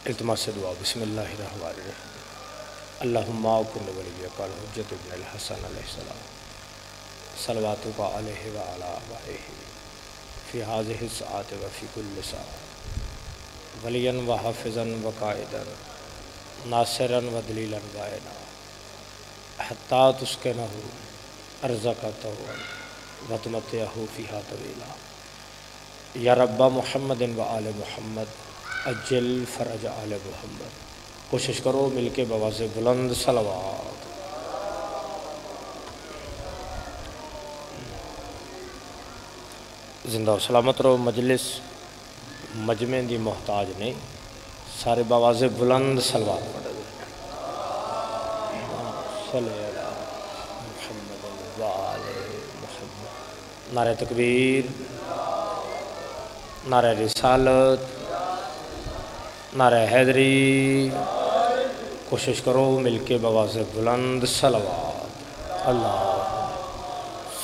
التماس سے دعا بسم اللہ الرحمن الرحیم اللہم کن ولیک الحجۃ ابن الحسن علیہ السلام صلواتک علیہ وعلی آبائہ فی ہذہ الساعۃ وفی کل ساعۃ ولیا وحافظا وقائدا ناصرا ودلیلا وعینا حتی تسکنہ ارضک طوعا وتمتعہ فیہا طویلا یا رب محمد وآل محمد اجل فرج آل محمد۔ کوشش کرو مل کے بآواز بلند صلوات۔ زندہ و سلامت رہو۔ مجلس مجمع دی محتاج نہیں، سارے بآواز بلند صلوات پڑھ دیں۔ صلی اللہ محمد وآل محمد۔ نعرہ تکبیر، نعرہ رسالت، نعرہ حیدری۔ کوشش کرو مل کے بآواز بلند صلوات۔ اللہ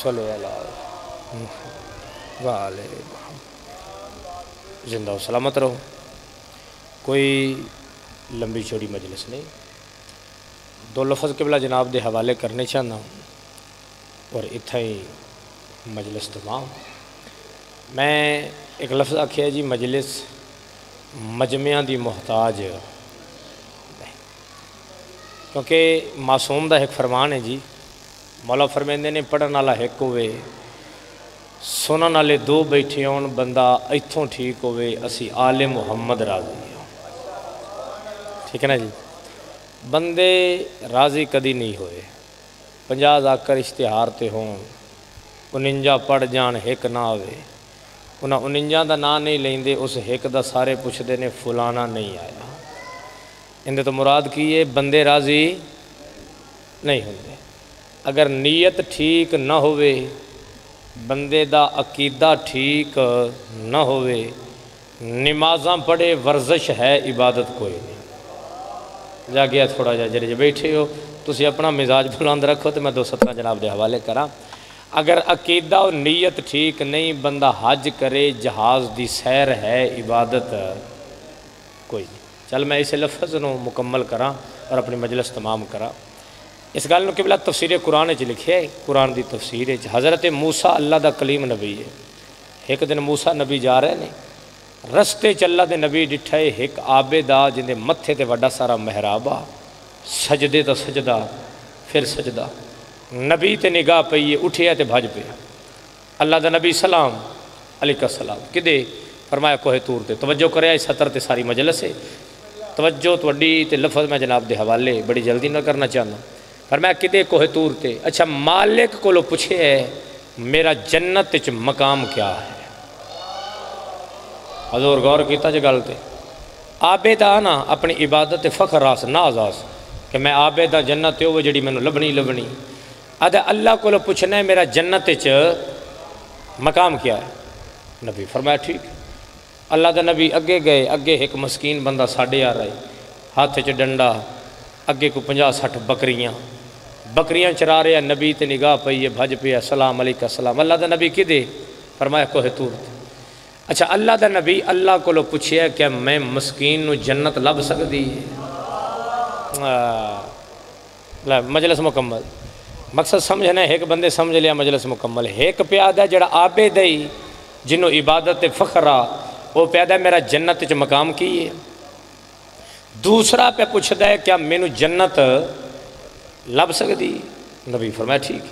صلی اللہ وآلہ محمد۔ زندہ و سلامت رہو۔ کوئی لمبی چوڑی مجلس نہیں، دو لفظ قبلہ جناب دے حوالے کرنے چاہنا اور اتھا ہی مجلس تمام۔ میں ایک لفظ آکھیا جی مجلس مجمع دی محتاج، کیونکہ معصوم دا ایک فرمان ہے جی، مولا فرمیندے نے پڑھن والا ایک ہوئے، سنن والے دو بیٹھے ہون، بندہ ایتھوں ٹھیک ہوئے اسی آل محمد راضی ہوں۔ ٹھیک ہے نا جی؟ بندے راضی کدی نہیں ہوئے، 50 آ کر اشتہار تے ہوں، 49 پڑھ جان ایک نہ ہوئے، انہاں 49 دا نام نہیں لیندے، اس ایک دا سارے پوچھدے نے فلانا نہیں آیا۔ اندے تو مراد کی ہے بندے راضی نہیں ہوندے۔ اگر نیت ٹھیک نہ ہوئے، بندے دا عقیدہ ٹھیک نہ ہوئے، نمازاں پڑھے ورزش ہے، عبادت کوئی نہیں۔ جا گیا تھوڑا جا جڑے بیٹھے ہو تسی اپنا مزاج بلند رکھو تو میں 217 جناب دے حوالے کراں۔ اگر عقیدہ و نیت ٹھیک نہیں، بندہ حج کرے، جہاز دی سیر ہے، عبادت کوئی نہیں۔ چل میں اسے لفظ نو مکمل کراں اور اپنی مجلس تمام کراں۔ اس گل نو قبلہ تفسیر قرآن چ لکھے، قرآن دی تفسیر ہے۔ حضرت موسیٰ اللہ دا کلیم نبی ہے۔ ایک دن موسیٰ نبی جا رہے نے، رستے چ اللہ دے نبی ڈٹھے ایک عابد آ جن دے متھے تے وڈا سارا محراب آ، سجدے تا سجدہ پھر سجدہ، نبی تے نگاہ پئی اٹھیا تے بھج پیا۔ اللہ دا نبی سلام علیہ السلام کدے فرمایا کوہ طور تے۔ توجہ کرے اس سطر تے ساری مجلس ہے، توجہ توڑی تے لفظ میں جناب دے حوالے بڑی جلدی نہ کرنا چاہنا۔ فرمایا کدے کوہ طور تے؟ اچھا مالک کو لو پوچھے ہے میرا جنت وچ مقام کیا ہے؟ حضور غور کیتا جے گل تے؟ عابد آنا اپنی عبادت فخر راس ناز آس کہ میں عابد جنت تے ہوئے جڑی میں لبنی لبنی۔ آدھے اللہ کو لو پوچھنا ہے میرا جنت وچ مقام کیا ہے؟ نبی فرمایا ٹھیک۔ اللہ دا نبی اگے گئے، اگے ایک مسکین بندہ ساڑھے آ رہے، ہاتھ چ ڈنڈا، اگے کو 50-60 بکریاں چرا رہے ہیں، نبی تے نگاہ پئی ہے، بھج پیا، سلام علیکہ السلام۔ اللہ دا نبی کدے؟ فرمایا کوہ طور تے۔ اچھا اللہ دا نبی اللہ کو لو پوچھے کہ میں مسکین نو جنت لب سکدی؟ مجلس مکمل، مقصد سمجھنا ہے، ایک بندے سمجھ لیا مجلس مکمل۔ ایک پیادہ جڑا عابد ہے جنہوں عبادت فخر آ، وہ پیادہ میرا جنت وچ مقام کی ہے۔ دوسرا پہ پوچھدا ہے کیا مینوں جنت لب سکدی؟ نبی فرمایا ٹھیک۔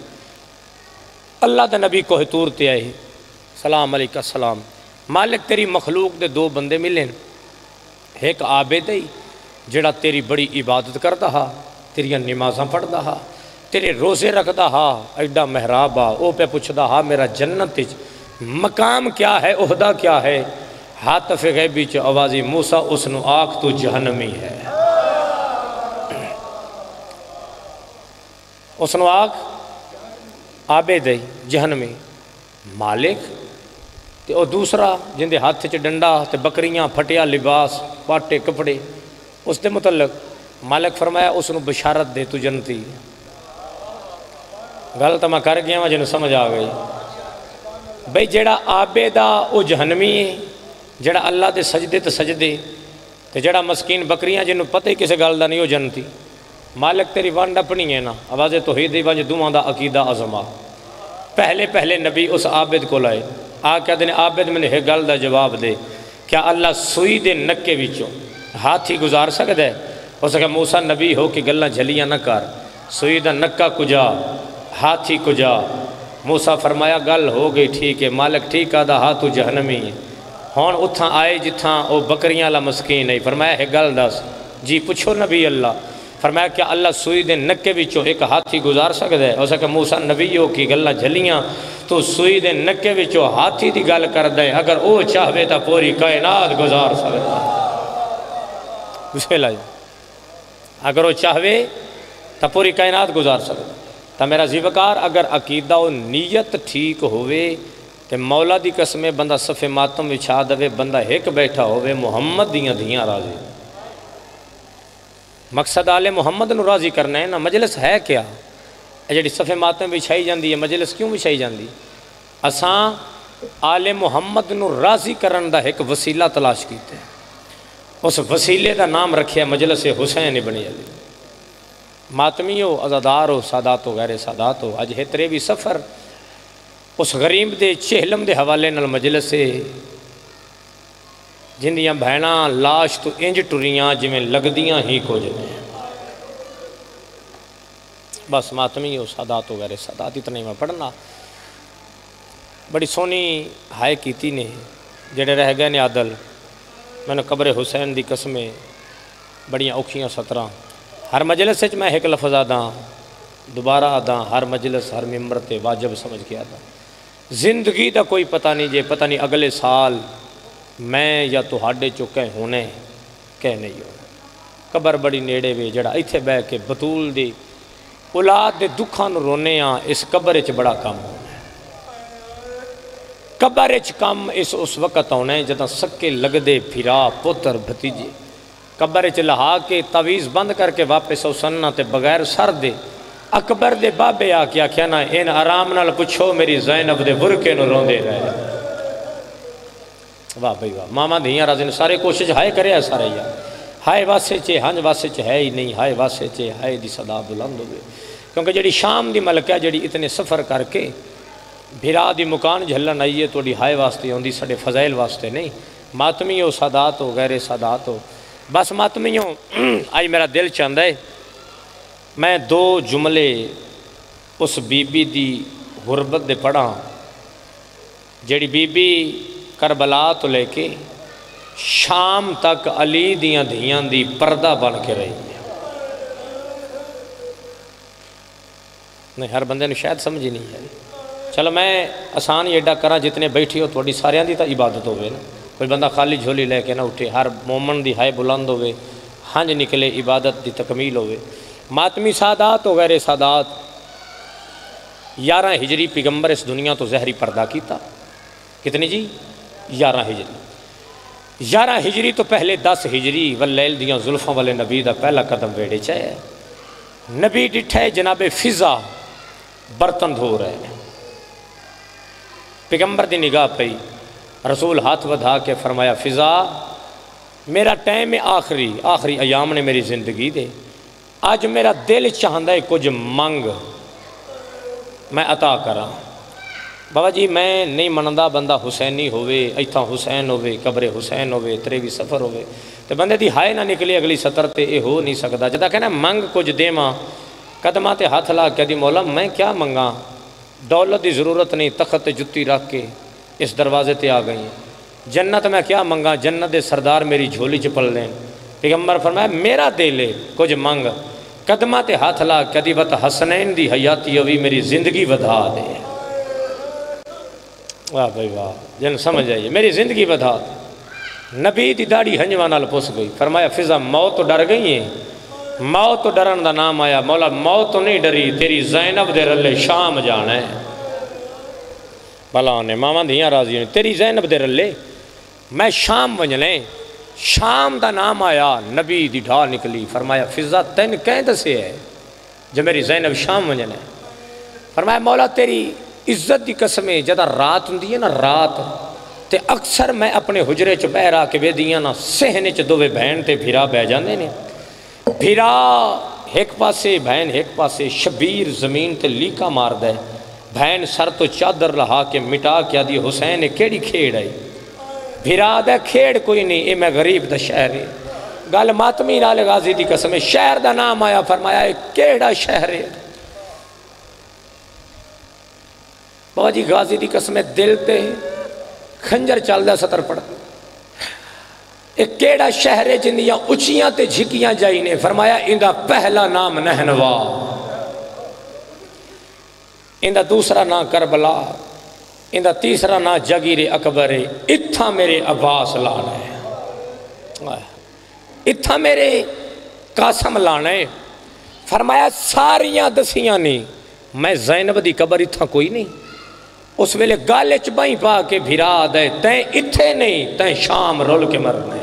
اللہ دا نبی کوہ طور تے آئے، سلام علیکہ السلام، مالک تیری مخلوق دے دو بندے ملے، ایک عابد ہے جڑا تیری بڑی عبادت کردا ہا، تیریاں نمازاں پڑھدا ہا، تیرے روزے رکھدا ہا، ایڈا محراب آ، او پہ پوچھدا ہا میرا جنت وچ مقام کیا ہے، عہدہ کیا ہے؟ حاطف غیبی چ آوازی موسیٰ اس نو آکھ تو جہنمی ہے۔ اس نو آکھ عابد ہے جہنمی۔ مالک تے او دوسرا جن دے ہاتھ چ ڈنڈا تے بکریاں، پھٹیا لباس، پاٹے کپڑے، اس دے متعلق مالک فرمایا اس نو بشارت دے تو جنتی۔ گل تو میں کر گیا ہوں جنہوں سمجھ آ گئی۔ بھئی جیڑا عابد آ او جہنمی ہے، جیڑا اللہ دے سجدے تے سجدے، تے جڑا مسکین بکریاں جنوں پتہ ہی کسے گل دا نہیں ہو جنتی مالک تیری ونڈ اپنی ہے نا آواز توحید دی ونج دوواں دا عقیدہ عظما پہلے نبی اس عابد کو لائے کہتے ہیں عابد میں نے ایک گل دا جواب دے کیا اللہ سوئی دے نکے وچوں ہاتھی گزار سکتا ہے ہو سکے موسیٰ نبی ہو کہ گلاں جھلیاں نہ کر سوئی دا نکا کجا ہاتھی کجا موسیٰ فرمایا گل ہو گئی ٹھیک ہے مالک ٹھیک آدھا ہاتھو جہنمی ہے ہون اتھاں آئے جتھاں او بکریاں اللہ مسکین ہے فرمایا ہے گل دس جی پوچھو نبی اللہ فرمایا کیا اللہ سوئی دے نکے وچوں ایک ہاتھی گزار سکتا ہے ہو سکے موسیٰ نبی ہو کہ گلاں جھلیاں تو سوئی دے نکے وچوں ہاتھی دی گل کر دے اگر او چاہوے تا پوری کائنات گزار سکتا ہے اگر وہ چاہوے تا پوری کائنات گزار سکتا تا میرا زیوکار اگر عقیدہ و نیت ٹھیک ہوئے تے مولا دی قسمیں بندہ صف ماتم وچھا دوے بندہ ایک بیٹھا ہوئے محمد دیاں دھیاں راضی مقصد آل محمد نو راضی کرنا ہے نا مجلس ہے کیا جڑی صف ماتم وچھائی جاندی ہے مجلس کیوں وچھائی جاندی اساں آل محمد نو راضی کرن دا ایک وسیلہ تلاش کیتے ہیں اس وسیلے دا نام رکھیا مجلس حسین ابن علی ماتمی ہو عزادار ہو سادات ہو غیر سادات ہو اج ہترے بھی سفر اس غریب دے چہلم دے حوالے نال مجلس سے جندیاں بہناں لاش تو انج ٹریاں جویں لگدیاں ہی کچھ نہیں بس ماتمی ہو سادات ہو غیر سادات اتنا ہی میں پڑھنا بڑی سونی ہائے کیتی نے جڑے رہ گئے نے عادل میں نے قبر حسین دی قسمیں بڑیاں اوکھیاں سترہ ہر مجلس سے میں ایک لفظ آدھاں دوبارہ آدھاں ہر مجلس ہر ممبر تے واجب سمجھ کے آدھاں زندگی دا کوئی پتہ نہیں جے پتہ نہیں اگلے سال میں یا تہاڈے چو کہیں ہونے کہیں نہیں ہونے قبر بڑی نیڑے وے جڑا ایتھے بہ کے بطول دی اولاد دے دکھاں نو رونے ہاں اس قبر وچ بڑا کم ہونا قبر وچ کم اس وقت ہونا ہے جداں سکے لگ دے پھرا پتر بھتیجے قبر وچ لہا کے تعویذ بند کر کے واپس او سننا تے بغیر سر دے اکبر دے بابے آ کے آکھیا نا ان آرام نال پوچھو میری زینب دے برکے نو روندے رہے واہ بھائی واہ ماما دھیاں راضی نے سارے کوشش ہائے کرے ہے سارے یا ہائے واسے چے ہنج واسے چے ہے ہی نہیں ہائے واسے چے ہائے دی صدا بلند ہوئے کیونکہ جڑی شام دی ملکہ جڑی اتنے سفر کر کے بھرا دی مکان جھلن آئیے تو دی ہائے واسطے ہوندی سڑے فضائل واسطے نہیں ماتمی ہو سادات ہو غیر سادات ہو بس ماتمی ہو آج میرا دل چاہتا ہے میں دو جملے اس بی بی دی غربت دے پڑھا جڑی بی بی کربلا تو لے کے شام تک علی دیاں دھیاں دی پردہ بن کے رہی ہے نہیں ہر بندے نے شاید سمجھی نہیں ہے چلو میں آسان یہ ایڈا کرا جتنے بیٹھی ہو تھوڑی ساریاں دی تا عبادت ہوئے نا کوئی بندہ خالی جھولی لے کے نہ اٹھے ہر مومن دی ہائے بلند ہوئے ہنج نکلے عبادت دی تکمیل ہوئے ماتمی سادات و غیر سادات 11 ہجری پیغمبر اس دنیا تو زہری پردہ کیتا کتنی جی 11 ہجری 11 ہجری تو پہلے 10 ہجری واللیل دیاں زلفوں والے نبی دا پہلا قدم ویڑے چاہے نبی ڈٹھے جناب فضا برتن دھو رہے پیغمبر دی نگاہ پئی رسول ہاتھ ودھا کے فرمایا فضا میرا ٹائم آخری ایام نے میری زندگی دے آج میرا دل چاہندہ ہے کچھ منگ میں عطا کرا بابا جی میں نہیں منندہ بندہ حسینی ہوئے ایتھا حسین ہوئے قبر حسین ہوئے تریوی سفر ہوئے تو بندے دی ہائے نہ نکلی اگلی سطر تے اے ہو نہیں سکتا جدا کہنا منگ کچھ دے ماں قدمہ تے ہاتھ لا کہ دی مولا میں کیا منگا دولت دی ضرورت نہیں تخت جتی رکھ کے اس دروازے تے آ گئی ہیں جنت میں کیا منگا جنت دے سردار میری جھولی چپل لیں پیغمبر فرمایا میرا دے لے کچھ منگ قدمہ تے ہاتھ لا کدی بت حسنین دی حیاتی ہوئی میری زندگی ودھا دے واہ بھائی واہ جن سمجھ آئیے میری زندگی ودھا دے نبی دی داڑھی ہنجوانال پوس گئی فرمایا فضا موت تو ڈر گئی ہیں موت تو ڈرن دا نام آیا مولا موت تو نہیں ڈری تیری زینب دے رلے شام جانا ہے بلا نے ماما دھیاں راضی ہیں تیری زینب دے رلے میں شام ونجلیں شام دا نام آیا نبی دی ڈھال نکلی فرمایا فضا تین کہیں دسے ہے جو میری زینب شام ونجلیں فرمایا مولا تیری عزت دی قسمیں جدہ رات ہوں دی ہے نا رات تے اکثر میں اپنے حجرے چ بہ رہا کہ ویدیاں نا سہنے چ دوے بہن تے بھیرا بہ جاندے نے، بھیرا ایک پاسے بہن ایک پاسے، شبیر زمین تے لیکا مار دے، بہن سر تو چادر لہا کے مٹا کیا دی حسین کیڑی کھیڑ ہے، بھیرا دے کھیڑ کوئی نہیں، اے میں غریب دا شہر ہے، گل ماتمی نال غازی دی قسم، شہر دا نام آیا، فرمایا اے کیڑا شہر ہے، بابا جی غازی دی قسم دل تے خنجر چل دا سطر پڑھ، ایک کیڑا شہر ہے جندیاں اچیاں تے جھکیاں جائی نے، فرمایا اندہ پہلا نام نہنوا، اندہ دوسرا نام کربلا، اندہ تیسرا نام جگیر اکبر، اتھا میرے عباس لانا ہے، اتھا میرے قاسم لانا ہے، فرمایا ساریاں دسیاں نہیں، میں زینب دی قبر اتھا کوئی نہیں، اس ویلے گالے چبائیں پا کے بھیرا دے، تین اتھے نہیں، تین شام رول کے مرنے،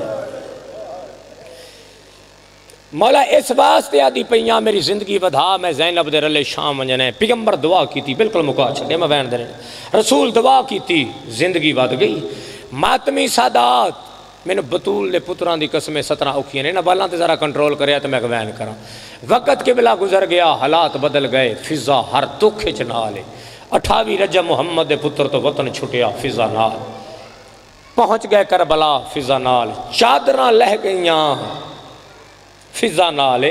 مولا اس واسطے آدھی پہیاں میری زندگی بدھا، میں زینب دے رلے شام ونجنے، پیغمبر دعا کی تھی، بالکل مکا چھڑے میں بین دے رہے، رسول دعا کی تھی، زندگی بد گئی، ماتمی سادات، میں نے بطول دے پتران دی قسمیں 17 اوکھیاں نے، نہ بالان تے ذرا کنٹرول کریا تو میں گوین کرا، وقت کے بلا گزر گیا، حالات بدل گئے، فضا ہر دکھ چنالے، 28 رجب محمد پتر تو وطن چھٹیا فضا نال، پہنچ گئے کربلا فضا نال، چادران لہ گئیاں فضا نالے،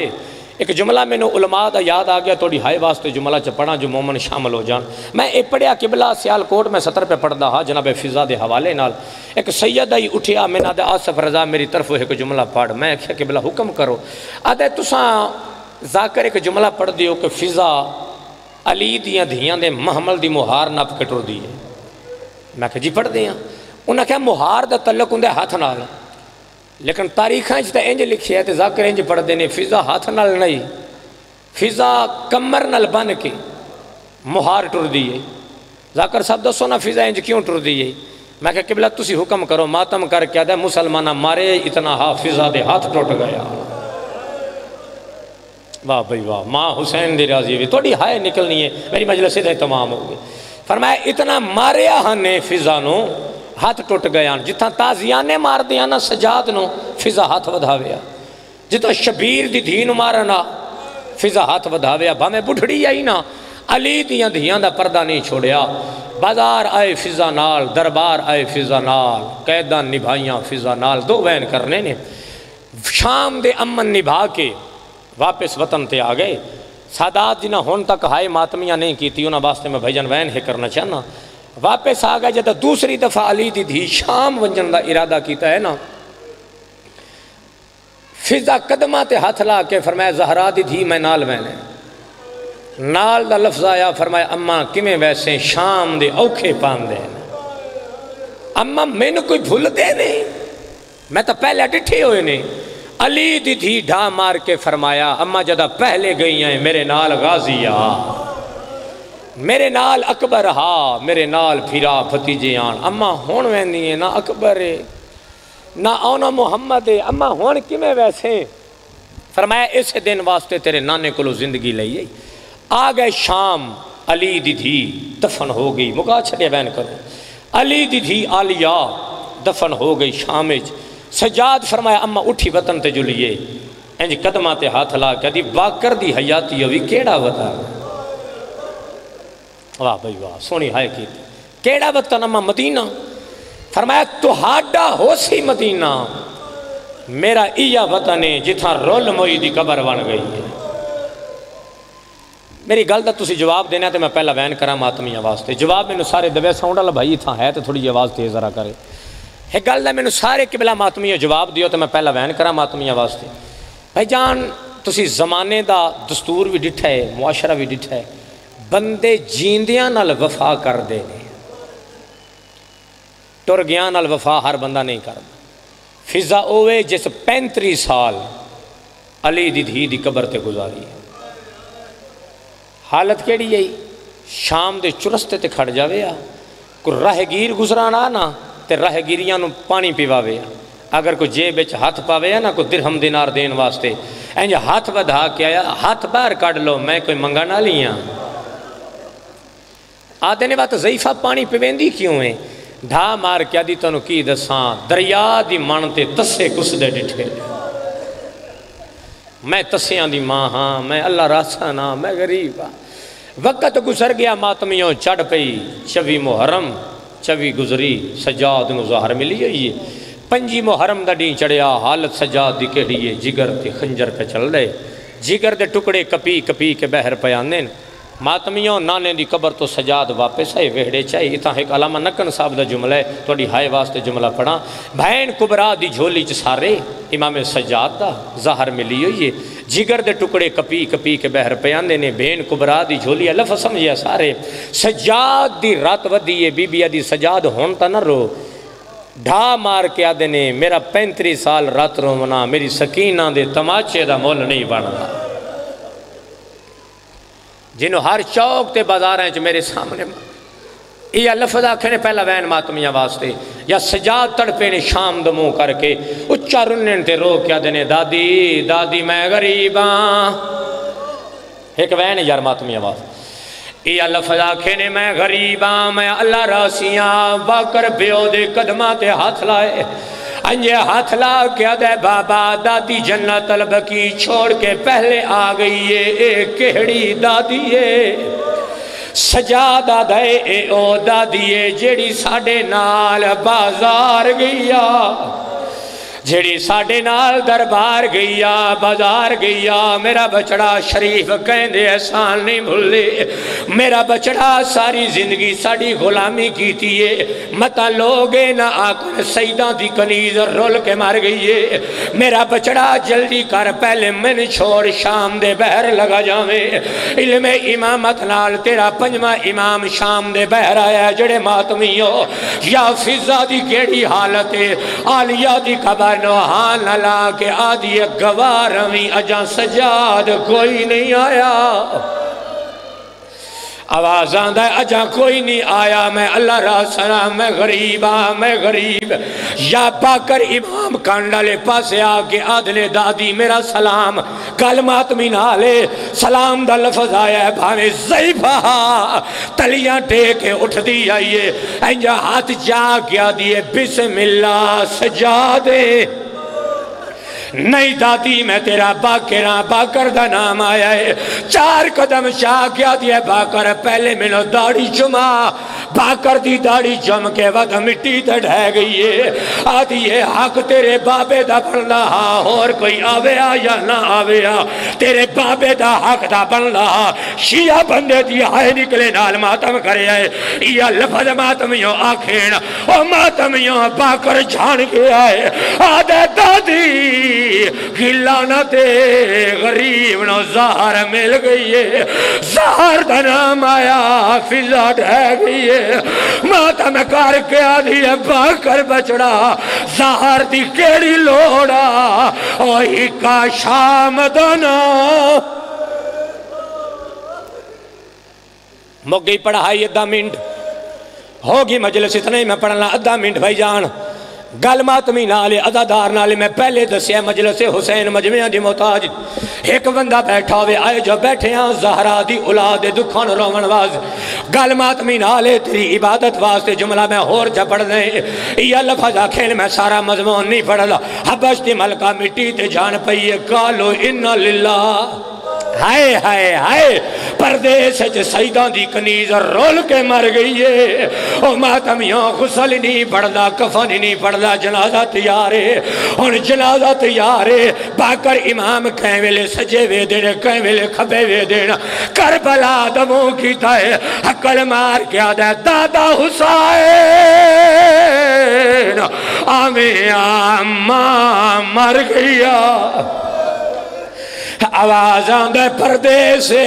ایک جملہ میں نے علماء دا یاد آ گیا، توڑی ہائے واسطے جملہ چپڑا جو مومن شامل ہو جان، میں ایک پڑھیا قبلہ سیال کوٹ میں 17 پہ پڑھ دا ہاں جناب فضا دے حوالے نال، ایک سیدہ ہی اٹھیا میں نہ دے آصف رضا میری طرف ایک جملہ پڑھ، میں کیا قبلہ حکم کرو، آدھے تساں ذاکر ایک جملہ پڑھ دیو کہ فضا علی دیاں دھیاں دے محمل دی مہار نپ کے ٹر دیئے، میں کہا جی پڑھ دیاں، انہاں کہا مہار دا تعلق اندے ہاتھ نال، لیکن تاریخیں جتا انج لکھی ہے تے ذاکر انج پڑھ دینے، فضا ہاتھ نال نہیں، فضا کمر نال بن کے مہار ٹر دیئے، ذاکر صاحب دسو نا فضا انج کیوں ٹر دیئے، میں کہا قبلہ تسی حکم کرو، ماتم کر کیا دے مسلمانہ مارے اتنا ہاں فضا دے ہاتھ ٹوٹ گیا، واہ بھئی واہ، ماں حسین دی راضی ہوئی، توڑی ہائے نکلنی ہے، میری مجلس سے تمام ہو گئی، فرمایا اتنا ماریا ہنے فضا نو ہاتھ ٹوٹ گیا، جتھا تازیانے مار دیا نا سجاد نو فضا ہاتھ ودھاویا، جتھا شبیر دی دھی نو مارنا فضا ہاتھ ودھاویا، بھامے بڑھڑی آئی نا علی دیاں دھیاں دا پردہ نہیں چھوڑیا، بازار آئے فضا نال، دربار آئے فضا نال، قیدان نبھائیاں فضا نال، دو وین کرنے نے، شام دے امن نبھا کے واپس وطن تے آگئے، سادات جنہ ہون تک ہائے ماتمیاں نہیں کی تھی، انہاں واسطے میں بھائیجان وین ہے کرنا چاہنا، واپس آگئے جدہ دوسری دفعہ علی دی دھی شام ونجن دا ارادہ کیتا ہے نا، فضا قدمہ تے ہاتھ لا کے فرمایا زہرا دی دھی میں نال وینے، نال دا لفظ آیا، فرمایا اماں کمیں ویسے شام دے اوکھے پان دے، اماں میں نے کوئی بھول دے نہیں، میں تو پہلے ڈٹھے ہوئے نہیں، علی دی دھی ڈھا مار کے فرمایا اماں جدہ پہلے گئی ہیں میرے نال غازی آ، میرے نال اکبر ہا، میرے نال پھرا بھتیجے آن، اماں ہون ویندی ہیں نہ اکبر ہے نہ اونا محمد ہے، اماں ہون کمیں ویسے، فرمایا اس دن واسطے تیرے نانے کو لو زندگی لئیے، آگئے شام علی دی دھی دفن ہو گئی، مکا چھڑے بین کرو، علی دی دھی آلیہ دفن ہو گئی شامج، سجاد فرمایا اماں اٹھی وطن تے جلیے، انج قدمہ تے ہاتھ لا کہ دی باکر دی حیاتی ہوئی کیڑا وطن، واہ بھئی واہ سونی ہائے کی کیڑا وطن اماں مدینہ، فرمایا تو ہاڈا ہو سی مدینہ، میرا ایہ وطن ہے جتھا رول موئی دی قبر بن گئی ہے، میری گل دا تسی جواب دینا تے میں پہلا وین کرا ماتمیاں واسطے، جواب میں نے سارے دوے ساؤنڈ اللہ بھائی تھا ہے تو تھوڑی آواز تیز ذرا کرے، ایک گل دا میں نے سارے قبلہ ماتمیاں جواب دیو تو میں پہلا وین کرا ماتمیاں واسطے، بھائی جان تسی زمانے دا دستور بھی ڈٹھا ہے، معاشرہ بھی ڈٹھا ہے، بندے جیندیاں نال وفا کر دے نے، ٹر گیاں نال وفا ہر بندہ نہیں کر دے، فضا اوے جس 35 سال علی دی دھی دی قبر تے گزاری ہے، حالت کیڑی ہے شام دے چرستے تے کھڑ جاوے کوئی راہ گیر گزرانا نا تے راہ گیریاں نو پانی پیواوے، اگر کوئی جیب وچ ہاتھ پاوے نا کوئی درہم دینار دین واسطے، اینج ہاتھ بدھا کے آیا ہاتھ باہر کاٹ لو میں کوئی منگا نہ لیاں، آدھے نے بات ضعیفہ پانی پیویندی کیوں ہے، ڈھا مار کیا دی تنو کی دساں دریا دی مانتے تسے کس دے ڈٹھے میں تسیاں دی ماں ہاں میں اللہ راسا نا میں غریب ہاں وقت گزر گیا ماتمیوں چڑھ پئی 24 محرم 24 گزری سجاد نو ظاہر ملی ہے 5 محرم دا ڈین چڑھیا حالت سجاد دی کیڑی ہے جگر تے خنجر پہ چل رہے جگر دے ٹکڑے کپی کپی کے بہر پیاندے ماتمیوں نانے دی قبر تو سجاد واپس آئے ویڑے چاہیے اتنا ایک علامہ نکن صاحب دا جملہ ہے توڑی ہائے واسطے جملہ پڑھا بہن کبرا دی جھولی چ سارے امام سجاد دا ظاہر ملی ہوئی ہے جگر دے ٹکڑے کپی کپی کے بہر پیاندے نے بہن کبرا دی جھولی لفظ سمجھیا سارے سجاد دی رات ودی بی بی دی سجاد ہون تا نہ رو ڈھا مار کے آدھے نے میرا 35 سال رات رومنا میری سکینہ دے تماچے دا مول نہیں بننا جنہوں ہر چوک تے بازار ہیں جو میرے سامنے یہ لفظ آکھے نے پہلا وین ماتمیاں واسطے یا سجاد تڑپے نے شام دموں کر کے اچھا رنن تے رو کیا دینے دادی دادی میں غریباں ایک وین یار ماتمیاں واسطے یہ لفظ آکھے نے میں غریباں میں اللہ راسیاں باکر بیو دے قدمہ تے ہاتھ لائے انجے ہاتھ لا کیا دے بابا دادی جنت طلب کی چھوڑ کے پہلے آ گئی ہے اے کہڑی دادی ہے سجادہ دے اے او دادی ہے جیڑی ساڑے نال بازار گیا جیڑی ساڑے نال دربار گیا بازار گیا میرا بچڑا شریف کہندے احسان نہیں بھولے میرا بچڑا ساری زندگی ساڑی غلامی کی تیئے متا لوگے نہ آکر سیدہ دی کنیز رول کے مار گئیے میرا بچڑا جلدی کر پہلے من چھوڑ شام دے بہر لگا جاویں علم امامت نال تیرا 5واں امام شام دے بہر آیا جڑے ماتمیوں یا فضا دی کیڑی حالت ہے آلیہ دی قبر نوحان لا کے آدھی گوارویں اجاں سجاد کوئی نہیں آیا آواز آندہ ہے اجاں کوئی نہیں آیا میں اللہ را سلام میں غریب یا باکر امام کانڈالے پاسے آکے آدھلے دادی میرا سلام کلمات میں نالے سلام دا لفظ آیا ہے بھاوے ضعیفہ تلیاں ٹیکے اٹھ دی آئیے انجا ہاتھ جا کیا دیئے بسم اللہ سجادے نہیں دادی میں تیرا باکر دا نام آیا ہے 4 قدم چاہ کیا دیا باکر پہلے منو داڑی جمع باکر دی داڑی جم کے وقت مٹی تے ڈھے گئی ہے آدھی یہ حق تیرے بابے دا بن رہا اور کوئی آویا یا نہ آویا تیرے بابے دا حق دا بن رہا شیعہ بندے دی آئے نکلے نال ماتم کرے آئے یہ لفظ ماتمیوں آکھین او ماتمیوں باکر جھان کے آئے آدھے دادی گلانہ تے غریب نو زہر مل گئی ہے زہر دا نام آیا فضا ڈھے گئی ہے ماتا میں کار کے آدھی ہے باکر بچڑا زہر دی کیڑی لوڑا اوہی کا شام دنا مگئی پڑھائی 10 منٹ ہوگی مجلس اتنے میں پڑھنا 10 منٹ بھائی جان گل ماتمی نالے ادادار نالے میں پہلے دسیا مجلس حسین مجمعہ دی محتاج ایک بندہ بیٹھا ہوئے آئے جو بیٹھے ہیں زہرا دی اولاد دکھان رومن واز گل ماتمی نالے تیری عبادت واسطے جملہ میں ہور جا پڑھ دیں یہ لفظ آکھین میں سارا مضمون نہیں پڑھ دا حبش دی ملکہ مٹی تے جان پئیے کالو انا للہ ہائے ہائے ہائے پردیس ہے سیدان دی کنیز رول کے مر گئی ہے او ماتمیوں غسل نہیں پڑھدا کفن نہیں پڑھدا جنازہ تیارے ان جنازہ تیارے باکر امام کہیں ویلے سجے وے دینے کہیں ویلے کھبے وے دینا کربلا دموں کی تائے حقل مار کیا دے دادا حسین آمیں آماں مر گیا آواز آندے پردے سے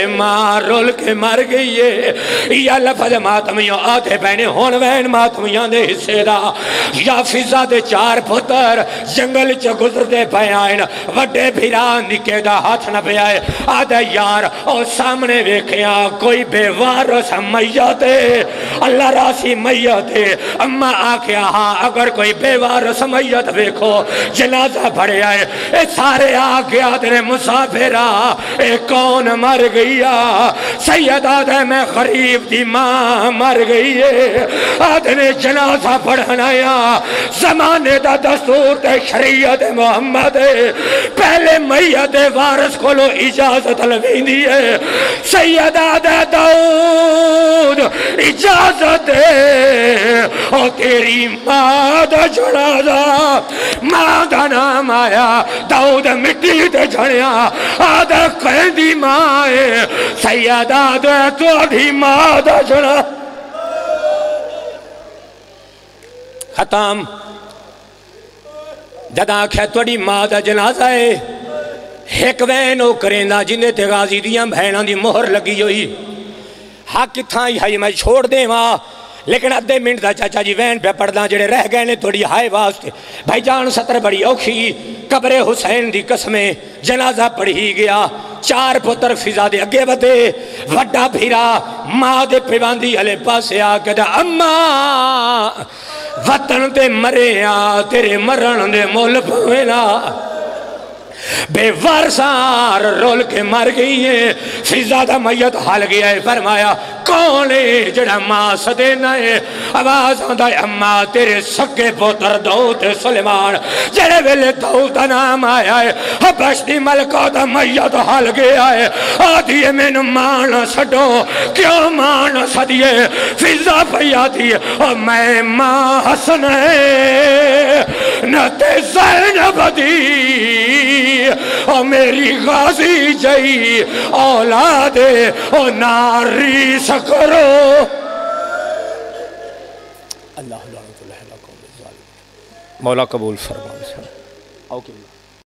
ماں رول کے مر گئی ہے یا لفظ ماتمیوں آتے پہنے ہون وین ماتمیوں دے حصے دا یا فضا دے 4 پتر جنگل چا گزر دے پہ آئین وڈے بھیران نکے دا ہاتھ نہ پہ آئے آدھے یار اور سامنے ویکھیا کوئی بے وارث میت ہے اللہ راسی میت ہے اما آکھیا ہاں اگر کوئی بے وارث میت ویکھو جنازہ پڑے آئے اے سارے آکھیا تیرے مسافرہ اے کون مر گیا؟ سید آدھے میں غریب دی ماں مر گئی ہے، آدھنے جنازہ پڑھنایا، زمانے دا دستور تے شریعت محمد ہے، پہلے میت وارث کو لو اجازت لوین دیئے، سید آدھے داؤد اجازت دے، او تیری ماں دا جنازہ، ماں دا نام آیا، داؤد مٹی تے جھڑیا، آدھے قیدی ماں ہے، سید آدھے تو دی ماں دا جنازہ ختم۔ جدا کھے توڑی ماں دا جنازہ ہے، ایک وین او کریندہ جنہیں تے غازی دیاں بہنوں دی مہر لگی ہوئی، حق کتھاں ہی میں چھوڑ دے ماں، لیکن ادھے منٹ دا چاچا جی وین پہ پڑھنا جڑے رہ گئے نے تھوڑی ہائے واسطے بھائی جان ستر بڑی اوکھی قبر حسین دی قسمیں جنازہ پڑھی گیا، چار پتر فضا دے اگے بدے، وڈا بھیرا ماں دے پیواندی علی پاسے آکے دا اماں وطن دے مرے آ تیرے مرن دے مول پوینا، بے وارسار رول کے مر گئی ہے، فضا دا میت حال گیا ہے، فرمایا کون ہے جڑا ماں سدینا ہے؟ آواز آندہ ہے اماں تیرے سکے پوتر داؤد سلیمان، جڑے ویلے داؤد دا نام آیا ہے، حبشتی ملکہ دا میت حال گیا ہے، آدھیے میں نو مان سڈو، کیوں مان سدیے؟ فضا پہ آدھی ہے اور میں ماں حسن ہے نتے زینب دی، اور میری غازی جئی اولاد او ناری سکرو۔ اللہ لعنت اللہ علی قوم الظالمین۔ مولا قبول فرما۔